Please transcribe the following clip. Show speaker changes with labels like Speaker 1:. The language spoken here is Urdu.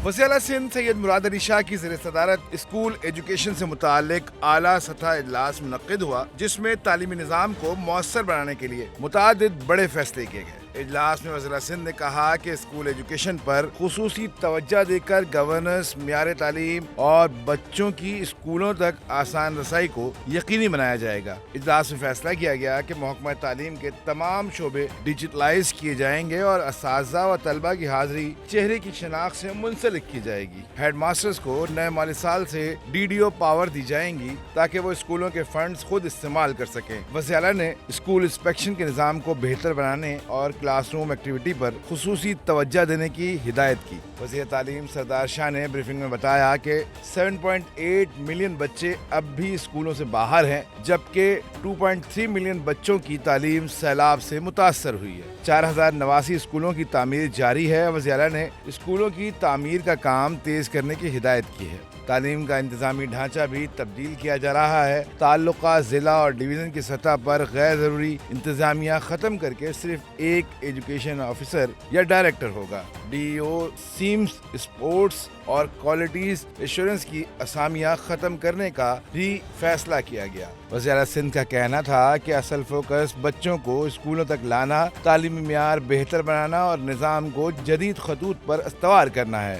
Speaker 1: وزیر اعلیٰ سندھ سید مراد علی شاہ کی زیر صدارت اسکول ایجوکیشن سے متعلق اعلیٰ سطح اجلاس منعقد ہوا، جس میں تعلیمی نظام کو مؤثر بنانے کے لیے متعدد بڑے فیصلے کیے گئے۔ اجلاس میں وزیر اعلیٰ سندھ نے کہا کہ اسکول ایجوکیشن پر خصوصی توجہ دے کر گورننس، معیار تعلیم اور بچوں کی اسکولوں تک آسان رسائی کو یقینی بنایا جائے گا۔ اجلاس میں فیصلہ کیا گیا کہ محکمہ تعلیم کے تمام شعبے ڈیجیٹلائز کیے جائیں گے اور اساتذہ و طلبہ کی حاضری چہرے کی شناخت سے منسلک کی جائے گی۔ ہیڈ ماسٹرز کو نئے مالی سال سے DDO پاور دی جائیں گی تاکہ وہ اسکولوں کے فنڈز خود استعمال کر سکیں۔ وزیر اعلیٰ نے اسکول انسپیکشن کے نظام کو بہتر بنانے اور کلاس روم ایکٹیویٹی پر خصوصی توجہ دینے کی ہدایت کی۔ وزیر تعلیم سردار شاہ نے بریفنگ میں بتایا کہ 7.8 ملین بچے اب بھی اسکولوں سے باہر ہیں، جبکہ 2.3 ملین بچوں کی تعلیم سیلاب سے متاثر ہوئی ہے۔ 4089 اسکولوں کی تعمیر جاری ہے۔ وزیر اعلیٰ نے اسکولوں کی تعمیر کا کام تیز کرنے کی ہدایت کی ہے۔ تعلیم کا انتظامی ڈھانچہ بھی تبدیل کیا جا رہا ہے۔ تعلقہ ضلع اور ڈویژن کی سطح پر غیر ضروری انتظامیہ ختم کر کے صرف ایک ایجوکیشن آفیسر یا ڈائریکٹر ہوگا۔ DEO، سیمز، اسپورٹس اور کوالٹیز ایشورنس کی اسامیاں ختم کرنے کا بھی فیصلہ کیا گیا۔ وزیر اعلیٰ سندھ کا کہنا تھا کہ اصل فوکس بچوں کو اسکولوں تک لانا، تعلیمی معیار بہتر بنانا اور نظام کو جدید خطوط پر استوار کرنا ہے۔